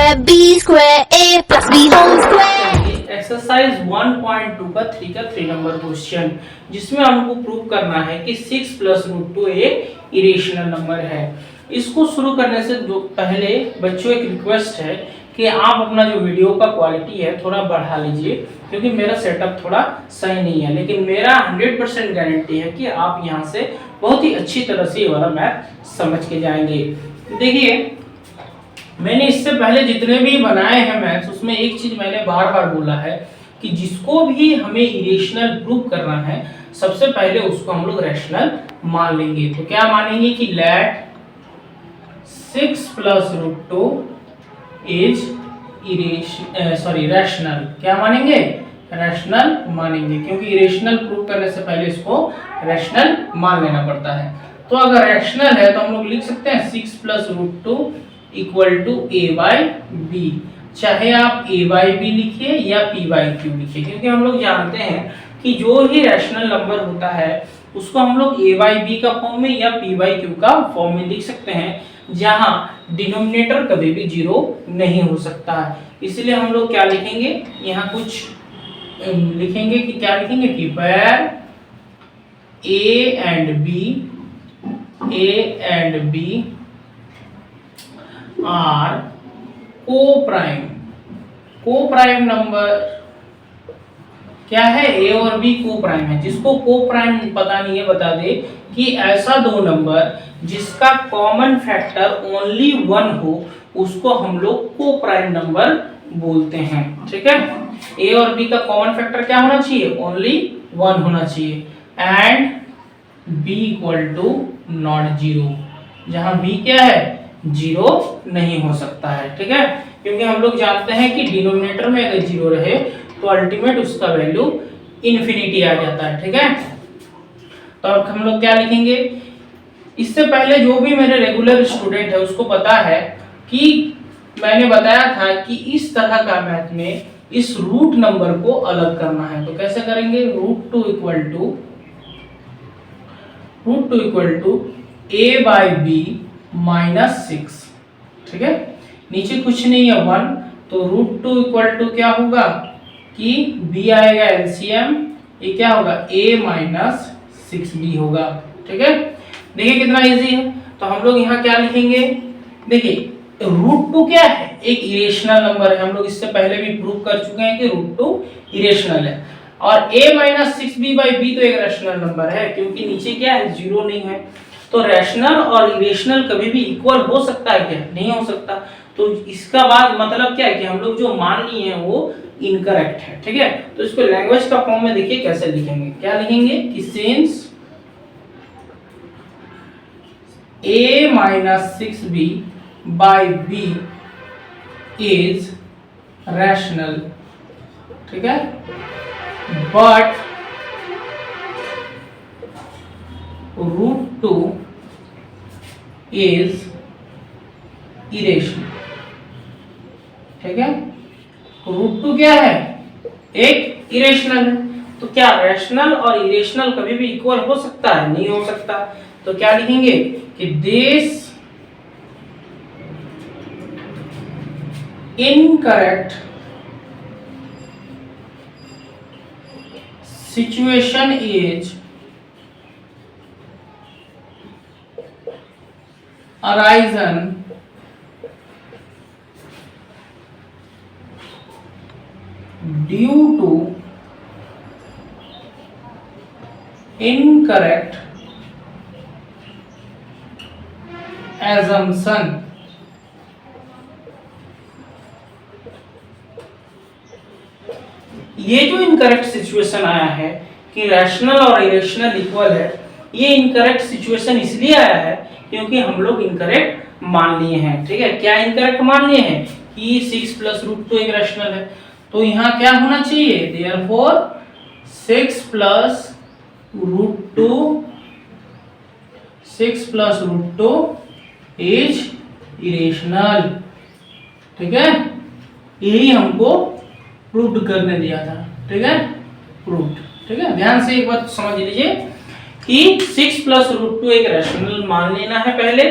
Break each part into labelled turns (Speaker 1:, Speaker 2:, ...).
Speaker 1: square B square A plus B whole square।
Speaker 2: Exercise 1.2 का 3 number question, जिसमें हमको prove करना है कि 6 प्लस रूट 2 एक इरेशनल नंबर है। इसको शुरू करने से जो पहले बच्चों एक रिक्वेस्ट है कि आप अपना जो वीडियो का क्वालिटी है थोड़ा बढ़ा लीजिए, क्योंकि मेरा सेटअप थोड़ा सही नहीं है, लेकिन मेरा 100% गारंटी है कि आप यहाँ से बहुत ही अच्छी तरह से ये वाला मैथ समझ के जाएंगे। देखिए, मैंने इससे पहले जितने भी बनाए हैं मैथ्स, उसमें एक चीज मैंने बार बार बोला है कि जिसको भी हमें इरेशनल प्रूव करना है, सबसे पहले उसको हम लोग रैशनल मान लेंगे। तो क्या मानेंगे कि let 6 plus root 2 is rational. क्या मानेंगे? रैशनल मानेंगे, क्योंकि इरेशनल प्रूव करने से पहले इसको रैशनल मान लेना पड़ता है। तो अगर रैशनल है तो हम लोग लिख सकते हैं 6 plus root 2 equal to a by b. चाहे आप a बाई बी लिखिए या p बाई क्यू लिखिए, क्योंकि हम लोग जानते हैं कि जो ही रैशनल नंबर होता है उसको हम लोग a बाई बी का फॉर्म में या p बाई क्यू का फॉर्म में लिख सकते हैं, जहां डिनोमिनेटर कभी भी जीरो नहीं हो सकता है। इसलिए हम लोग क्या लिखेंगे, यहाँ कुछ लिखेंगे कि क्या लिखेंगे कि where a and b are को प्राइम नंबर। क्या है? ए और बी को प्राइम है। जिसको को प्राइम पता नहीं है बता दे कि ऐसा दो नंबर जिसका कॉमन फैक्टर ओनली 1 हो, उसको हम लोग को प्राइम नंबर बोलते हैं। ठीक है, ए और बी का कॉमन फैक्टर क्या होना चाहिए? ओनली 1 होना चाहिए, and b equal to not zero, जहां बी क्या है? जीरो नहीं हो सकता है। ठीक है, क्योंकि हम लोग जानते हैं कि डिनोमिनेटर में अगर जीरो रहे तो अल्टीमेट उसका वैल्यू इन्फिनिटी आ जाता है। ठीक है, तो अब हम लोग क्या लिखेंगे? इससे पहले जो भी मेरे रेगुलर स्टूडेंट है उसको पता है कि मैंने बताया था कि इस तरह का मैथ में इस रूट नंबर को अलग करना है। तो कैसे करेंगे? Root two equal to a by b minus 6। ठीक है, नीचे कुछ नहीं है 1, तो रूट टू इक्वल टू क्या होगा कि b आएगा एलसीएम, ये क्या होगा? a माइनस 6b होगा। ठीक है, देखिए कितना इजी है। तो हम लोग यहाँ क्या लिखेंगे? देखिए, रूट टू क्या है? एक इरेशनल नंबर है। हम लोग इससे पहले भी प्रूव कर चुके हैं कि रूट टू इरेशनल है, और a minus 6b by b तो एक रैशनल नंबर है, क्योंकि नीचे क्या है? जीरो नहीं है। तो रैशनल और इरेशनल कभी भी इक्वल हो सकता है क्या? नहीं हो सकता। तो इसका बाद मतलब क्या है कि हम लोग जो मान लिए हैं वो इनकरेक्ट है। ठीक है, तो इसको लैंग्वेज का फॉर्म में देखिए कैसे लिखेंगे। क्या लिखेंगे कि since a minus 6b by b is rational. ठीक है, but root two is irrational. ठीक है, रूट टू क्या है? एक इरेशनल है। तो क्या रैशनल और इरेशनल कभी भी इक्वल हो सकता है? नहीं हो सकता। तो क्या लिखेंगे कि this incorrect situation is arisen due to incorrect assumption। ये जो इनकरेक्ट सिचुएशन आया है कि रैशनल और इरेशनल इक्वल है, ये इनकरेक्ट सिचुएशन इसलिए आया है क्योंकि हम लोग इनकरेक्ट मान लिए हैं। ठीक है, क्या इनकरेक्ट मान लिए हैं? कि 6 प्लस रूट 2 एक रैशनल है। तो यहाँ क्या होना चाहिए? Therefore 6 plus root 2 is irrational. ठीक है, यही हमको प्रूव करने दिया था। ठीक है, प्रूव। ठीक है, ध्यान से एक बात समझ लीजिए कि 6 प्लस रूट 2 एक रैशनल मान लेना है पहले,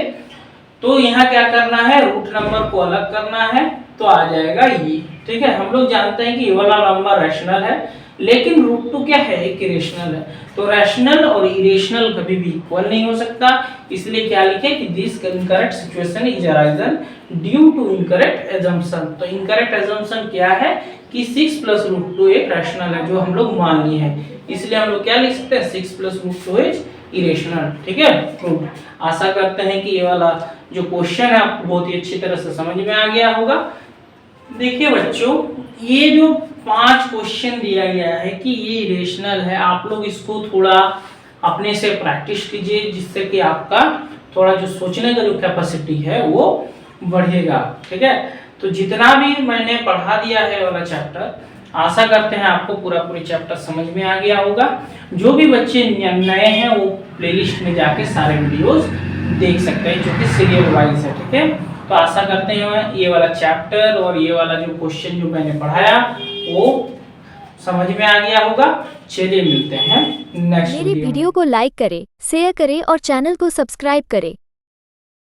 Speaker 2: तो यहाँ क्या करना है, रूट नंबर को अलग करना है, तो आ जाएगा ये। ठीक है, हम लोग जानते हैं कि ये वाला नंबर रैशनल है, लेकिन रूट टू क्या है, एक इरेशनल है। तो रैशनल और इरेशनल कभी भी इक्वल नहीं हो सकता, इसलिए क्या लिखे कि this incorrect situation is arisen due to incorrect assumption. तो इनकरेक्ट एजम्पशन क्या है कि 6 प्लस रूट टू एक रैशनल है, जो हम लोग मान लिए हैं, इसलिए हम लोग क्या लिख सकते हैं, 6 plus root two is irrational. ठीक है, प्रूव। आशा करते हैं कि ये वाला जो क्वेश्चन है आपको बहुत ही अच्छी तरह से समझ में आ गया होगा। देखिए बच्चों, ये जो 5 क्वेश्चन दिया गया है कि ये इरेशनल है, आप लोग इसको थोड़ा अपने से प्रैक्टिस कीजिए, जिससे कि आपका थोड़ा जो सोचने का जो कैपेसिटी है वो बढ़ेगा। ठीक है, तो जितना भी मैंने पढ़ा दिया है वाला चैप्टर, आशा करते हैं आपको पूरा चैप्टर समझ में आ गया होगा। जो भी बच्चे नए हैं वो प्लेलिस्ट में जाके सारे वीडियोस देख सकते हैं, जो कि सीरियल वाइज है। ठीक है, तो आशा करते हैं ये वाला चैप्टर और ये वाला जो क्वेश्चन जो मैंने पढ़ाया वो समझ में आ गया होगा। चलिए मिलते हैं नेक्स्ट
Speaker 3: मेरी वीडियो को लाइक करें, शेयर करें और चैनल को सब्सक्राइब करें।